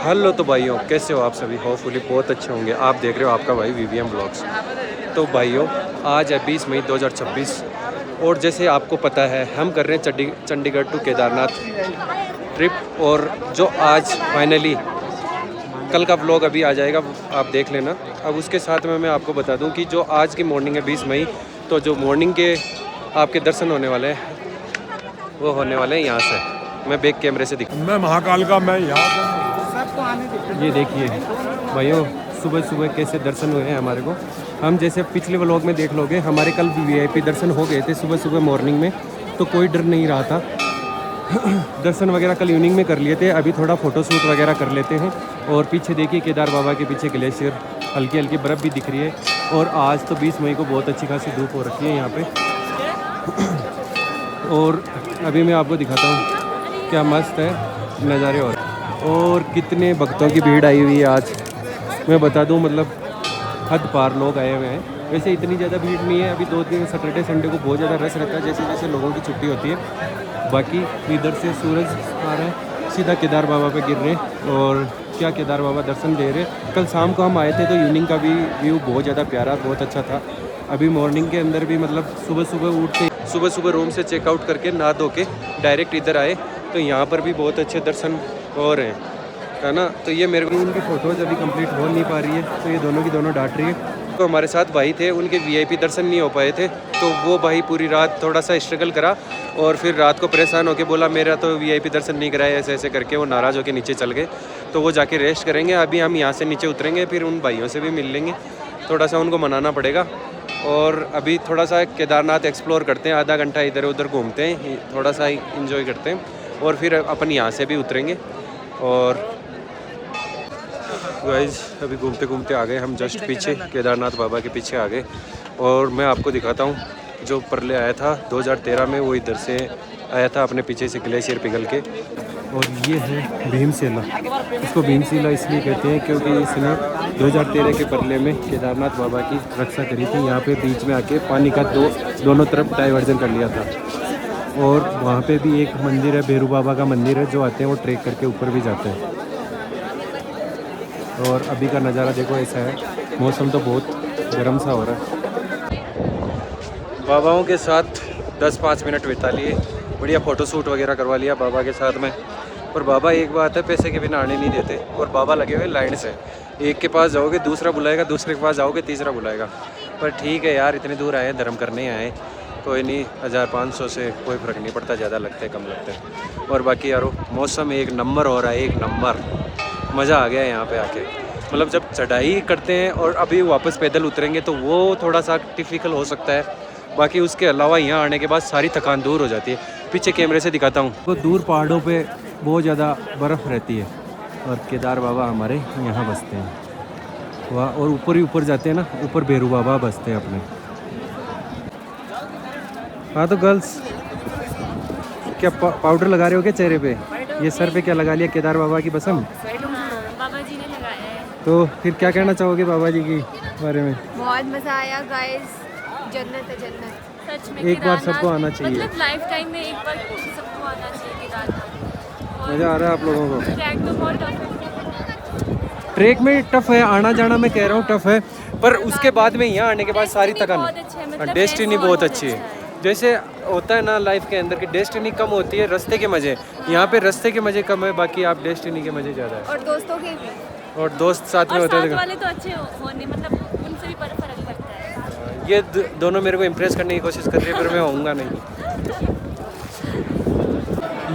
Hello तो भाइयों, कैसे हो आप सभी? होपफुली बहुत अच्छे होंगे। आप देख रहे हो आपका भाई वीवीएम ब्लॉग्स। तो भाइयों, आज है 20 मई 2026 और जैसे आपको पता है हम कर रहे हैं चंडीगढ़ टू केदारनाथ ट्रिप। और जो आज फाइनली कल का व्लॉग अभी आ जाएगा, आप देख लेना। अब उसके साथ में मैं आपको बता दूं कि जो आज की मॉर्निंग है 20 मई, तो जो मॉर्निंग के आपके दर्शन होने वाले हैं वो होने वाले हैं यहाँ से। मैं बैक कैमरे से दिखा, मैं महाकाल का, मैं यहाँ ये देखिए भाइयों, सुबह सुबह कैसे दर्शन हुए हैं हमारे को। हम जैसे पिछले व्लॉग में देख लोगे, हमारे कल वीआईपी दर्शन हो गए थे सुबह सुबह मॉर्निंग में, तो कोई डर नहीं रहा था। दर्शन वगैरह कल इवनिंग में कर लिए थे। अभी थोड़ा फ़ोटो शूट वगैरह कर लेते हैं। और पीछे देखिए केदार बाबा के पीछे ग्लेशियर, हल्की हल्की बर्फ़ भी दिख रही है। और आज तो 20 मई को बहुत अच्छी खासी धूप हो रखी है यहाँ पे। और अभी मैं आपको दिखाता हूँ क्या मस्त है नज़ारे। और कितने भक्तों की भीड़ आई हुई है आज, मैं बता दूँ, मतलब हद पार लोग आए हुए हैं। वैसे इतनी ज़्यादा भीड़ नहीं है, अभी 2 दिन सैटरडे संडे को बहुत ज़्यादा रश रहता है, जैसे जैसे लोगों की छुट्टी होती है। बाकी इधर से सूरज आ रहा है, सीधा केदार बाबा पे गिर रहे हैं। और क्या केदार बाबा दर्शन दे रहे। कल शाम को हम आए थे तो इवनिंग का भी व्यू बहुत ज़्यादा प्यारा, बहुत अच्छा था। अभी मॉर्निंग के अंदर भी मतलब सुबह सुबह रूम से चेकआउट करके नहा धो के डायरेक्ट इधर आए, तो यहाँ पर भी बहुत अच्छे दर्शन हो रहे हैं, है ना। तो ये मेरे को उनकी फ़ोटोज़ अभी कंप्लीट हो नहीं पा रही है, तो ये दोनों की दोनों डांट रही है। तो हमारे साथ भाई थे, उनके वीआईपी दर्शन नहीं हो पाए थे, तो वो भाई पूरी रात थोड़ा सा स्ट्रगल करा और फिर रात को परेशान होकर बोला मेरा तो वीआईपी दर्शन नहीं कराया, ऐसे ऐसे करके वो नाराज़ होकर नीचे चल गए। तो वो जाके रेस्ट करेंगे। अभी हम यहाँ से नीचे उतरेंगे, फिर उन भाइयों से भी मिल लेंगे, थोड़ा सा उनको मनाना पड़ेगा। और अभी थोड़ा सा केदारनाथ एक्सप्लोर करते हैं, आधा घंटा इधर उधर घूमते हैं, थोड़ा सा इंजॉय करते हैं और फिर अपन यहाँ से भी उतरेंगे। और गाइस अभी घूमते घूमते आ गए हम जस्ट पीछे, केदारनाथ बाबा के पीछे आ गए। और मैं आपको दिखाता हूँ जो परले आया था 2013 में, वो इधर से आया था अपने पीछे से ग्लेशियर पिघल के। और ये है भीमशिला। इसको भीमशिला इसलिए कहते हैं क्योंकि इसने 2013 के परले में केदारनाथ बाबा की रक्षा करी थी। यहाँ पे बीच में आके पानी का दोनों तरफ डाइवर्जन कर लिया था। और वहाँ पे भी एक मंदिर है, भैरू बाबा का मंदिर है, जो आते हैं वो ट्रेक करके ऊपर भी जाते हैं। और अभी का नज़ारा देखो ऐसा है, मौसम तो बहुत गर्म सा हो रहा है। बाबाओं के साथ 10-5 मिनट बिता लिए, बढ़िया फ़ोटो शूट वगैरह करवा लिया बाबा के साथ में। और बाबा एक बात है, पैसे के बिना आने नहीं देते। और बाबा लगे हुए लाइन से, एक के पास जाओगे दूसरा बुलाएगा, दूसरे के पास जाओगे तीसरा बुलाएगा। पर ठीक है यार, इतने दूर आए, धर्म करने आए, कोई नहीं, 1500 से कोई फ़र्क नहीं पड़ता, ज़्यादा लगते कम लगते हैं। और बाकी यारो मौसम एक नंबर हो रहा है, एक नंबर मज़ा आ गया यहाँ पे आके। मतलब जब चढ़ाई करते हैं और अभी वापस पैदल उतरेंगे तो वो थोड़ा सा टिपिकल हो सकता है। बाकी उसके अलावा यहाँ आने के बाद सारी थकान दूर हो जाती है। पीछे कैमरे से दिखाता हूँ, तो दूर पहाड़ों पे बहुत ज़्यादा बर्फ़ रहती है और केदार बाबा हमारे यहाँ बसते हैं वहाँ। और ऊपर ही ऊपर जाते हैं ना, ऊपर भैरू बाबा बसते हैं अपने। हाँ तो गर्ल्स, क्या पाउडर लगा रहे हो क्या चेहरे पे? ये सर पे क्या लगा लिया केदार बाबा की बसम? बाबा जी ने लगाया है। तो फिर क्या कहना चाहोगे बाबा जी के बारे में? बहुत मज़ा आया गाइस, जन्नत है जन्नत। सच में एक बार सबको आना चाहिए, मतलब लाइफ टाइम में एक बार सबको आना चाहिए केदारनाथ। मज़ा आ रहा है आप लोगों को? ट्रैक तो बहुत टफ है। ट्रैक में टफ है, आना जाना मैं कह रहा हूँ टफ है, पर उसके बाद में यहाँ आने के बाद सारी थकान। डेस्टिनी बहुत अच्छी है। जैसे होता है ना लाइफ के अंदर की डेस्टिनी कम होती है, रास्ते के मज़े। यहाँ पे रास्ते के मज़े कम है, बाकी आप डेस्टिनी के मज़े ज़्यादा है। और दोस्तों के भी, और दोस्त साथ में होते हैं वाले तो अच्छे होने, मतलब उनसे भी फर्क पड़ता है। ये दोनों मेरे को इम्प्रेस करने की कोशिश कर रही है, पर मैं होऊंगा नहीं।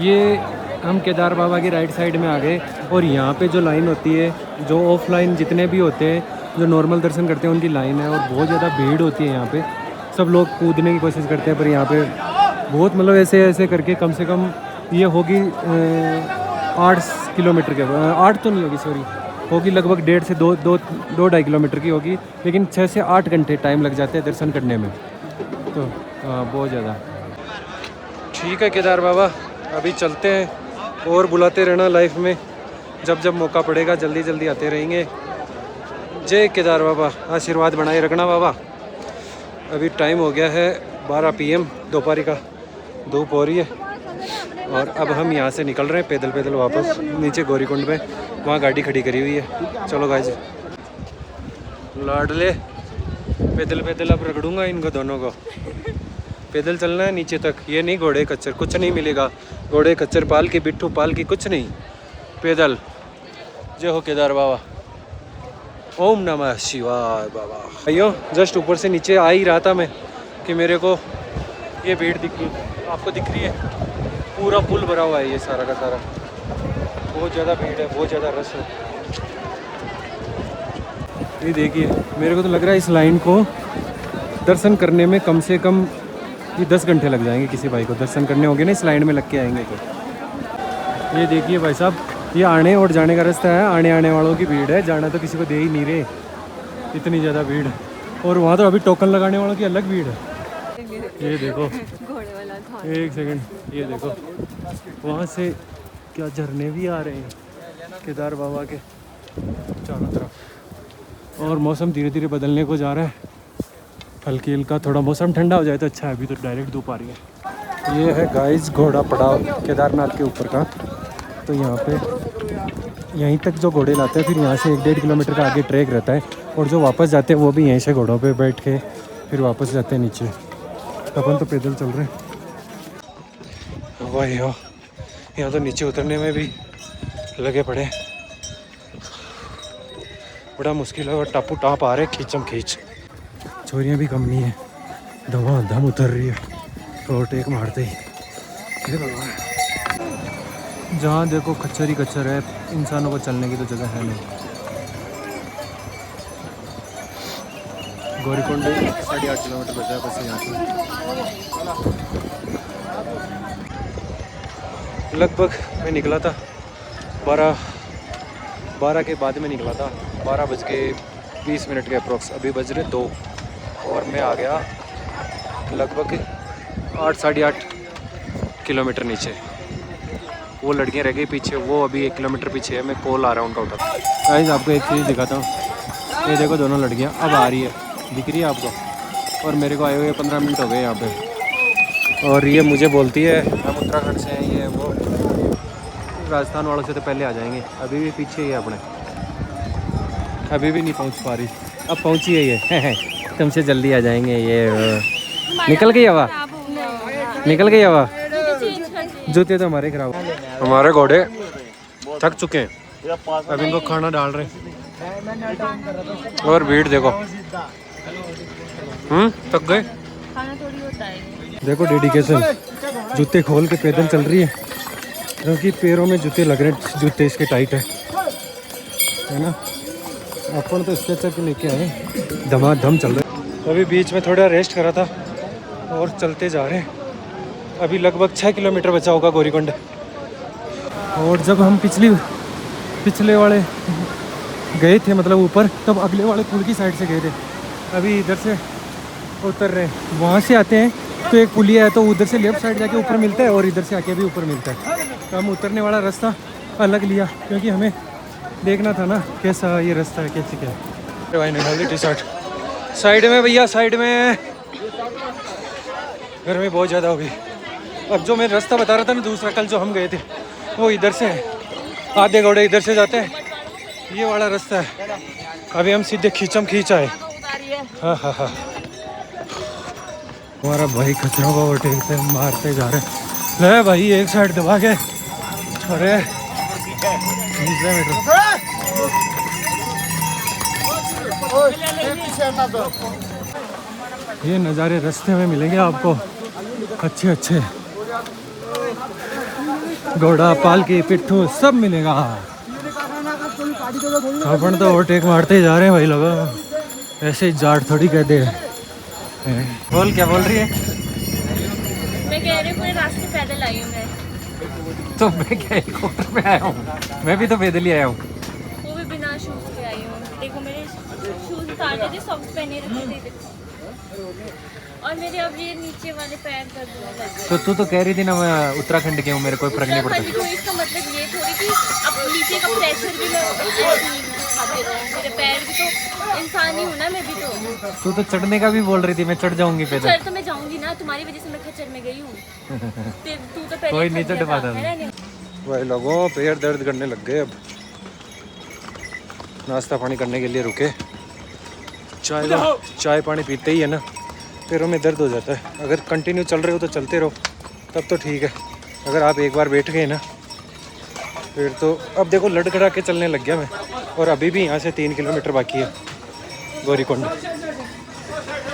ये हम केदार बाबा की राइट साइड में आ गए। और यहाँ पे जो लाइन होती है, जो ऑफलाइन जितने भी होते हैं, जो नॉर्मल दर्शन करते हैं, उनकी लाइन है। और बहुत ज़्यादा भीड़ होती है यहाँ पे, सब लोग कूदने की कोशिश करते हैं, पर यहाँ पे बहुत मतलब ऐसे ऐसे करके कम से कम ये होगी 8 किलोमीटर के, 8 तो नहीं होगी, सॉरी, होगी लगभग 1.5 से 2.5 किलोमीटर की होगी। लेकिन 6 से 8 घंटे टाइम लग जाते हैं दर्शन करने में, तो बहुत ज़्यादा। ठीक है केदार बाबा, अभी चलते हैं और बुलाते रहना लाइफ में, जब जब मौका पड़ेगा जल्दी जल्दी आते रहेंगे। जय केदार बाबा, आशीर्वाद बनाए रखना बाबा। अभी टाइम हो गया है 12 PM, दोपहर का धूप हो रही है। और अब हम यहाँ से निकल रहे हैं पैदल पैदल वापस नीचे गौरीकुंड में। वहाँ गाड़ी खड़ी करी हुई है। चलो गाइस, लाडले पैदल पैदल अब रगड़ूंगा इनको दोनों को। पैदल चलना है नीचे तक, ये नहीं घोड़े कच्चर, कुछ नहीं मिलेगा। घोड़े कच्चर पाल की, बिट्ठू पाल की, कुछ नहीं, पैदल। जय हो केदार बाबा, ओम नमः शिवाय बाबा। भाइयों जस्ट ऊपर से नीचे आ ही रहा था मैं कि मेरे को ये भीड़ दिख गई। आपको दिख रही है, पूरा पुल भरा हुआ है ये सारा का सारा। बहुत ज़्यादा भीड़ है, बहुत ज़्यादा रश है। ये देखिए, मेरे को तो लग रहा है इस लाइन को दर्शन करने में कम से कम ये 10 घंटे लग जाएंगे। किसी भाई को दर्शन करने होंगे ना इस लाइन में लग के आएंगे तो। ये देखिए भाई साहब, ये आने और जाने का रास्ता है। आने वालों की भीड़ है, जाना तो किसी को दे ही नहीं रहे, इतनी ज़्यादा भीड़। और वहाँ तो अभी टोकन लगाने वालों की अलग भीड़ है। ये देखो, घोड़े वाला था। एक सेकंड, ये देखो वहाँ से क्या झरने भी आ रहे हैं केदार बाबा के चारों तरफ। और मौसम धीरे धीरे बदलने को जा रहा है, हल्की हल्का थोड़ा मौसम ठंडा हो जाए तो अच्छा है। अभी तो डायरेक्ट धूप आ रही है। ये है गाइस घोड़ा पड़ाव केदारनाथ के ऊपर का। तो यहाँ पे यहीं तक जो घोड़े लाते हैं, फिर यहाँ से 1-1.5 किलोमीटर का आगे ट्रैक रहता है। और जो वापस जाते हैं वो भी यहीं से घोड़ों पे बैठ के फिर वापस जाते हैं नीचे। अपन तो पैदल चल रहे हैं। वही हो, यहाँ तो नीचे उतरने में भी लगे पड़े, बड़ा मुश्किल है। और टापू टाप आ रहे खींचम खींच। छोरियाँ भी कम नहीं है, धम उतर रही है ओवरटेक मारते ही। ये भगवान, जहाँ देखो खच्चर ही खच्चर है, इंसानों को चलने की तो जगह है नहीं। गौरीकुंड 8.5 किलोमीटर बचा है बस यहाँ से। लगभग मैं निकला था 12 के बाद में निकला था, 12:20 के अप्रोक्स। अभी बज रहे 2 और मैं आ गया लगभग 8-8.5 किलोमीटर नीचे। वो लड़कियाँ रह गई पीछे, वो अभी 1 किलोमीटर पीछे है। मैं कॉल आ रहा हूँ उनका उठा। गाइस आपको एक चीज़ दिखाता हूँ, ये देखो दोनों लड़कियाँ अब आ रही है, दिख रही है आपको। और मेरे को आए हुए 15 मिनट हो गए यहाँ पे। और ये मुझे बोलती है हम उत्तराखंड से हैं, ये वो राजस्थान वालों से तो पहले आ जाएंगे। अभी भी पीछे ही है अपने, अभी भी नहीं पहुँच पा रही। अब पहुँची है ये तुमसे जल्दी आ जाएंगे। ये निकल गई हवा, निकल गई हवा। जूते तो हमारे खराब, हमारे घोड़े थक चुके हैं, अब इनको खाना डाल रहे हैं। और भीड़ देखो, थक गए। खाना थोड़ी होता है। देखो डेडिकेशन, जूते खोल के पैदल चल रही है क्योंकि पैरों में जूते लग रहे हैं, जूते इसके टाइट है ना। अपन तो स्ट्रेचर के लेके आए, धमाधम चल रहे। अभी बीच में थोड़ा रेस्ट करा था और चलते जा रहे हैं। अभी लगभग 6 किलोमीटर बचा होगा गौरीकुंड। और जब हम पिछले वाले गए थे, मतलब ऊपर, तब अगले वाले पुल की साइड से गए थे। अभी इधर से उतर रहे हैं, वहाँ से आते हैं तो एक पुलिया है, तो उधर से लेफ्ट साइड जाके ऊपर मिलता है और इधर से आके भी ऊपर मिलता है। तो हम उतरने वाला रास्ता अलग लिया क्योंकि हमें देखना था ना कैसा ये रास्ता है, कैसे क्या है। भाई निकाल दी टी-शर्ट साइड में, भैया साइड में, गर्मी बहुत ज़्यादा हो गई। अब जो मैं रास्ता बता रहा था ना दूसरा, कल जो हम गए थे, वो इधर से है। आधे घोड़े इधर से जाते हैं, ये वाला रास्ता है। अभी हम सीधे खींचम खींच आए। हाँ। हमारा भाई खच्चरों को ओवरटेक मारते जा रहे हैं। ले भाई एक साइड दबा के, अरे 20 मीटर। ये नज़ारे रास्ते में मिलेंगे आपको अच्छे। घोड़ा पालकी पिट्ठू सब मिलेगा। अपन तो ओवरटेक मारते जा रहे हैं भाई लोग, ऐसे ही जाट थोड़ी कहते हैं। बोल, क्या बोल रही है? मैं कह रही हूँ पूरे रास्ते पैदल आई हूँ मैं। तो मैं क्या हेलीकॉप्टर पे आया हूँ? मैं भी तो पैदल ही आया हूँ। वो भी बिना शूज़ के आई हूँ। देखो मेरे शूज़ उतारे थे, सॉक्स पहने रखे थे और मेरे अब ये नीचे वाले पैर दर्द होने लगे। तो तू तो कह रही थी ना मैं उत्तराखंड के हूँ, मेरे कोई फर्क नहीं पड़ता। तो इसका मतलब ये थोड़ी कि अब नीचे का प्रेशर भी मैं खाते रहूँ। मेरे पैर भी तो इंसान ही हूँ ना, मैं भी तो। तू तो चढ़ने का भी बोल रही थी, मैं चढ़ जाऊंगी पैदल। चढ़ तो मैं जाऊंगी ना, तुम्हारी वजह से मैं खच्चर में गई हूँ। तू तो पहले कोई नहीं चढ़ पाता। भाई लोगों पैर दर्द करने लग गए अब। नाश्ता पानी करने के लिए रुके। चाय पानी पीते ही है ना पैरों में दर्द हो जाता है। अगर कंटिन्यू चल रहे हो तो चलते रहो, तब तो ठीक है। अगर आप एक बार बैठ गए ना फिर तो, अब देखो लड़खड़ा के चलने लग गया मैं। और अभी भी यहाँ से 3 किलोमीटर बाकी है गौरीकुंड।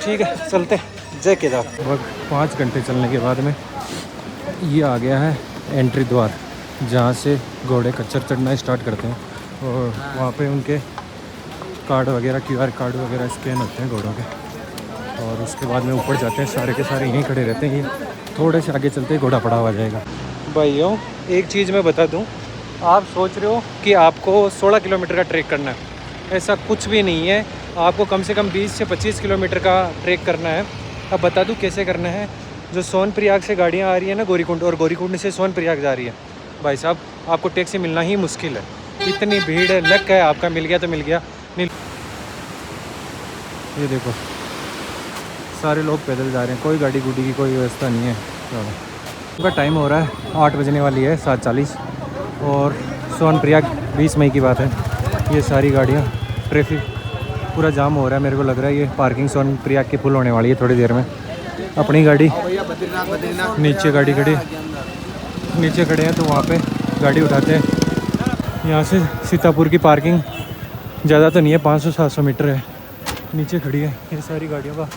ठीक है चलते, जय केदार। लगभग 5 घंटे चलने के बाद में ये आ गया है एंट्री द्वार, जहाँ से घोड़े खच्चर चढ़ना स्टार्ट करते हैं। और वहाँ पे उनके कार्ड वगैरह, QR कार्ड वगैरह स्कैन होते हैं घोड़ों के। और उसके बाद में ऊपर जाते हैं, सारे के सारे यहीं खड़े रहते हैं। ये थोड़े से आगे चलते ही घोड़ा पड़ा हुआ जाएगा। भाइयों एक चीज़ मैं बता दूं, आप सोच रहे हो कि आपको 16 किलोमीटर का ट्रैक करना है, ऐसा कुछ भी नहीं है। आपको कम से कम 20 से 25 किलोमीटर का ट्रैक करना है। अब बता दूं कैसे करना है। जो सोनप्रयाग से गाड़ियाँ आ रही है ना गौरीकुंड, और गौरीकुंड से सोनप्रयाग जा रही है, भाई साहब आपको टैक्सी मिलना ही मुश्किल है, इतनी भीड़ है। लग है आपका, मिल गया तो मिल गया, नहीं। ये देखो सारे लोग पैदल जा रहे हैं, कोई गाड़ी गुड़ी की कोई व्यवस्था नहीं है। उनका टाइम हो रहा है 8 बजने वाली है, 7:40। और सोनप्रयाग 20 मई की बात है। ये सारी गाड़ियाँ, ट्रैफिक पूरा जाम हो रहा है। मेरे को लग रहा है ये पार्किंग सोनप्रयाग की फुल होने वाली है थोड़ी देर में। अपनी गाड़ी नीचे, गाड़ी खड़ी नीचे खड़े हैं तो वहाँ पे गाड़ी उठाते हैं। यहाँ से सीतापुर की पार्किंग ज़्यादा तो नहीं है, 500-700 मीटर है। नीचे खड़ी है, ये सारी गाड़ियों का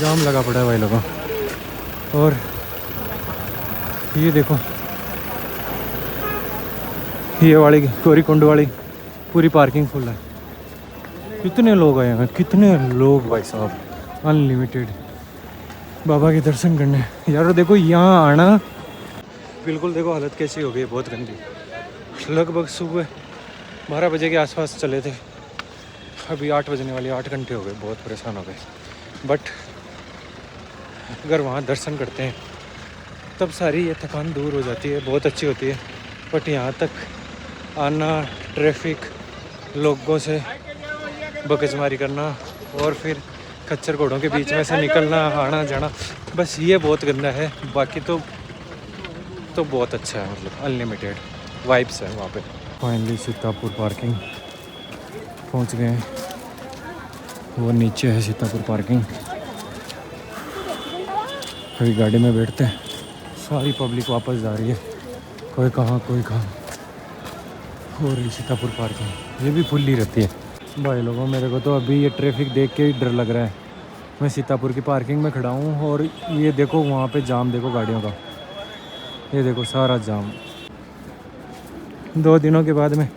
जाम लगा पड़ा है भाई लोगों। और ये देखो ये वाली गौरीकुंड वाली पूरी पार्किंग फुल है। कितने लोग आए हैं, कितने लोग भाई साहब, अनलिमिटेड बाबा के दर्शन करने। यार देखो यहाँ आना, बिल्कुल देखो हालत कैसी हो गई, बहुत गंदी। लगभग सुबह 12 बजे के आसपास चले थे, अभी 8 बजने वाली, 8 घंटे हो गए। बहुत परेशान हो गए। बट अगर वहाँ दर्शन करते हैं तब सारी ये थकान दूर हो जाती है, बहुत अच्छी होती है। बट यहाँ तक आना, ट्रैफिक, लोगों से बकचमारी करना और फिर खच्चर घोड़ों के बीच में से निकलना, आना जाना, बस ये बहुत गंदा है। बाकी तो बहुत अच्छा है, मतलब अनलिमिटेड वाइब्स है वहाँ पे। फाइनली सीतापुर पार्किंग पहुँच गए हैं। वो नीचे है सीतापुर पार्किंग। अभी गाड़ी में बैठते हैं, सारी पब्लिक वापस जा रही है, कोई कहाँ कोई कहाँ। और ये सीतापुर पार्किंग ये भी फुल ही रहती है भाई लोगों। मेरे को तो अभी ये ट्रैफिक देख के ही डर लग रहा है। मैं सीतापुर की पार्किंग में खड़ा हूँ और ये देखो वहाँ पे जाम देखो गाड़ियों का, ये देखो सारा जाम। 2 दिनों के बाद में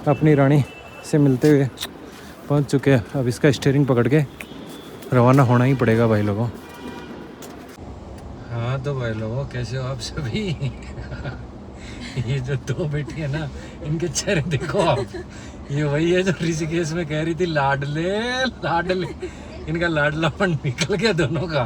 अपनी रानी से मिलते हुए पहुँच चुके हैं। अब इसका स्टीयरिंग पकड़ के रवाना होना ही पड़ेगा भाई लोगों। हाँ तो भाई लोगों कैसे हो आप सभी। ये जो 2 बेटी है ना, इनके चेहरे देखो आप। ये वही है जो ऋषिकेश में कह रही थी लाडले लाडले। इनका लाडलापन निकल गया दोनों का।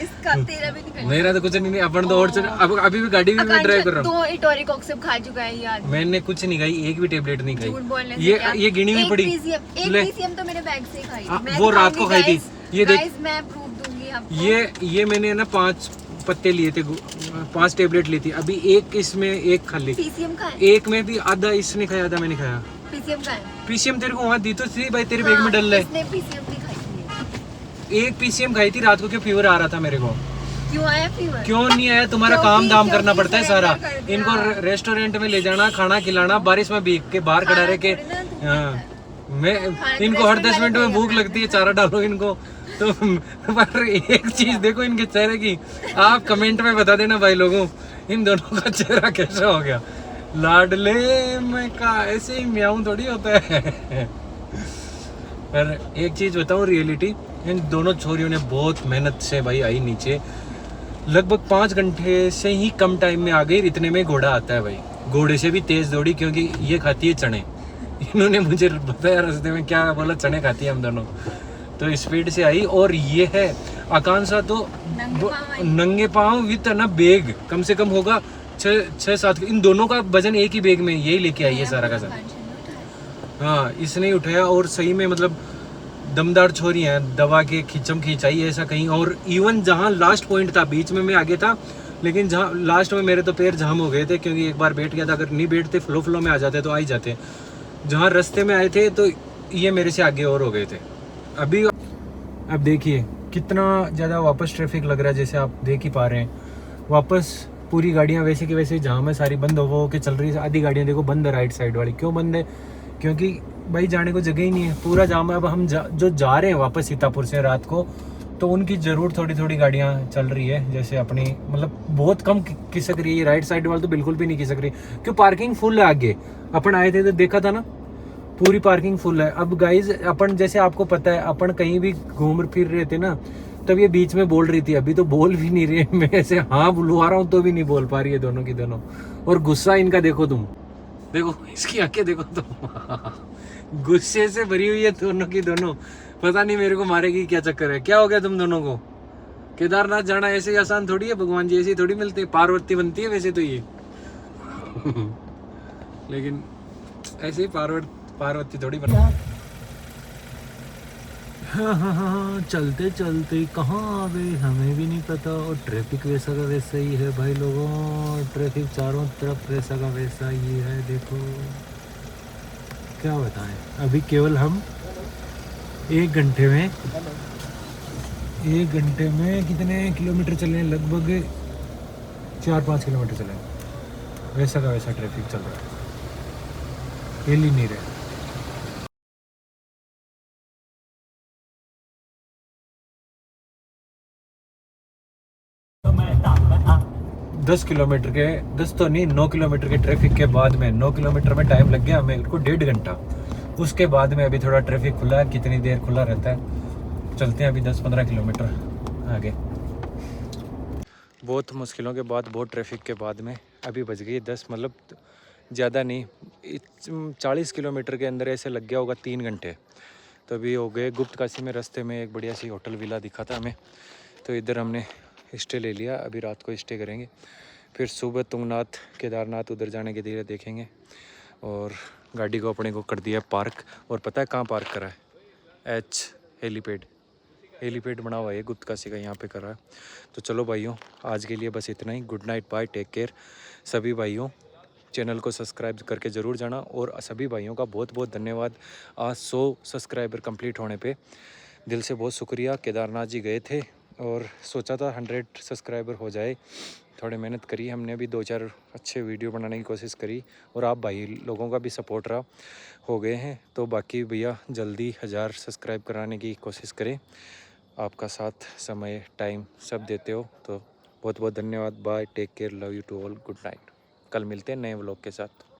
इसका तेरा भी निकल, मेरा तो कुछ नहीं, अपन तो और अब अभी भी गाड़ी भी मैं ड्राइव कर रहा हूँ। 2 इटोरिकॉक्सिब खा चुका है यार। मैंने कुछ नहीं खाई, एक भी टेबलेट नहीं झूठ बोलने खाई। से क्या? ये गिनी हुई पड़ी। एक पीसीएम तो मेरे बैग से ही खाई। मैं वो रात को खाई थी। ये देख, मैं प्रूफ दूंगी आपको। ये मैंने ना 5 पत्ते लिए थे, 5 टेबलेट ली थी। अभी एक इसमें एक खा ली। पीसीएम का है? एक में भी आधा इसने खाया, आधा मैंने खाया। पीसीएम का है? पीसीएम तेरे को वहाँ दी तो थी भाई, तेरे बैग में डल रहा है। इसने पीसीएम भी खाई थी। एक पीसीएम खाई थी रात को, क्यों फीवर आ रहा था मेरे को। क्यों आया फीवर? क्यों नहीं आया, तुम्हारा काम दाम करना पड़ता है सारा। इनको रेस्टोरेंट में ले जाना, खाना खिलाना, बारिश में भीग के बाहर खड़ा रह के। हाँ मैं, इनको हर 10 मिनट में भूख लगती है, चारा डालो इनको तो। पर एक चीज देखो इनके चेहरे की, आप कमेंट में बता देना भाई लोगों, इन दोनों का चेहरा कैसा हो गया। लाडले में का ऐसे ही म्याऊं थोड़ी होता है। पर एक चीज बताऊं, रियलिटी, इन दोनों छोरियों ने बहुत मेहनत से भाई आई नीचे। लगभग 5 घंटे से ही कम टाइम में आ गई। इतने में घोड़ा आता है भाई, घोड़े से भी तेज दौड़ी, क्योंकि ये खाती है चने। इन्होंने मुझे बताया रास्ते में, क्या बोला, चने खाती है हम दोनों। तो स्पीड से आई। और ये है आकांक्षा तो नंगे पाँव विद ना बैग, कम से कम होगा 6-7। इन दोनों का वजन एक ही बैग में यही लेके आई है सारा का सारा। हाँ इसने ही उठाया। और सही में मतलब दमदार छोरी हैं, दबा के खींचम खींचाई ऐसा कहीं। और इवन जहाँ लास्ट पॉइंट था, बीच में मैं आगे था, लेकिन जहाँ लास्ट में मेरे तो पैर जाम हो गए थे, क्योंकि एक बार बैठ गया था। अगर नहीं बैठते फ्लो में आ जाते तो आ ही जाते। जहाँ रास्ते में आए थे तो ये मेरे से आगे और हो गए थे। अभी अब देखिए कितना ज़्यादा वापस ट्रैफिक लग रहा है, जैसे आप देख ही पा रहे हैं। वापस पूरी गाड़ियाँ वैसे की वैसे जाम है, सारी बंद हो के चल रही है। आधी गाड़ियाँ देखो बंद है, राइट साइड वाली। क्यों बंद है? क्योंकि भाई जाने को जगह ही नहीं है, पूरा जाम है। अब हम जो जा रहे हैं वापस सीतापुर से रात को, तो उनकी ज़रूर थोड़ी थोड़ी गाड़ियाँ चल रही है, जैसे अपनी मतलब बहुत कम खिसक रही है। राइट साइड वाले तो बिल्कुल भी नहीं खिसक रही, क्यों पार्किंग फुल है। आगे अपन आए थे तो देखा था ना, पूरी पार्किंग फुल है। अब गाइज अपन जैसे आपको पता है, अपन कहीं भी घूम फिर रहे थे ना, तब ये बीच में बोल रही थी, अभी तो बोल भी नहीं रहे। मैं ऐसे हाँ बुलवा रहा हूँ तो भी नहीं बोल पा रही है दोनों की दोनों। और गुस्सा इनका देखो तुम, देखो इसकी आंखें देखो तुम। गुस्से से भरी हुई है दोनों की दोनों। पता नहीं मेरे को मारेगी क्या चक्कर है। क्या हो गया तुम दोनों को? केदारनाथ जाना ऐसे ही आसान थोड़ी है, भगवान जी ऐसे ही थोड़ी मिलते हैं, पार्वती बनती है वैसे तो ये। लेकिन ऐसे ही पार्वती थोड़ी बना। हाँ, चलते चलते कहाँ आ गए हमें भी नहीं पता। और ट्रैफिक वैसा का वैसा ही है भाई लोगों, ट्रैफिक चारों तरफ वैसा का वैसा ही है। देखो क्या बताएं। अभी केवल हम एक घंटे में कितने किलोमीटर चले हैं? लगभग 4-5 किलोमीटर चले हैं। वैसा का वैसा ट्रैफिक चल रहा है, हिल ही नहीं रहा। 10 तो नहीं, 9 किलोमीटर के ट्रैफिक के बाद में, 9 किलोमीटर में टाइम लग गया मेरे को 1.5 घंटा। उसके बाद में अभी थोड़ा ट्रैफिक खुला है। कितनी देर खुला रहता है? चलते हैं अभी 10-15 किलोमीटर आगे। बहुत मुश्किलों के बाद, बहुत ट्रैफिक के बाद में अभी बज गई 10, मतलब ज़्यादा नहीं, 40 किलोमीटर के अंदर ऐसे लग गया होगा 3 घंटे। तो अभी हो गए गुप्त काशी में। रास्ते में एक बढ़िया सी होटल विला दिखा था हमें, तो इधर हमने स्टे ले लिया। अभी रात को स्टे करेंगे, फिर सुबह तुंगनाथ केदारनाथ उधर जाने के धीरे देखेंगे। और गाड़ी को अपने को कर दिया पार्क। और पता है कहाँ पार्क करा है? हेलीपैड बना हुआ है गुप्त काशी का, यहाँ पे करा है। तो चलो भाइयों, आज के लिए बस इतना ही। Good night, bye, take care सभी भाइयों। चैनल को सब्सक्राइब करके ज़रूर जाना। और सभी भाइयों का बहुत बहुत धन्यवाद। आज 100 सब्सक्राइबर कंप्लीट होने पे दिल से बहुत शुक्रिया। केदारनाथ जी गए थे और सोचा था 100 सब्सक्राइबर हो जाए। थोड़ी मेहनत करी हमने भी, 2-4 अच्छे वीडियो बनाने की कोशिश करी। और आप भाई लोगों का भी सपोर्ट रहा, हो गए हैं। तो बाकी भैया जल्दी 1000 सब्सक्राइब कराने की कोशिश करें। आपका साथ, समय, टाइम सब देते हो, तो बहुत बहुत धन्यवाद। Bye, take care, love you to all, good night. कल मिलते हैं नए व्लॉग के साथ।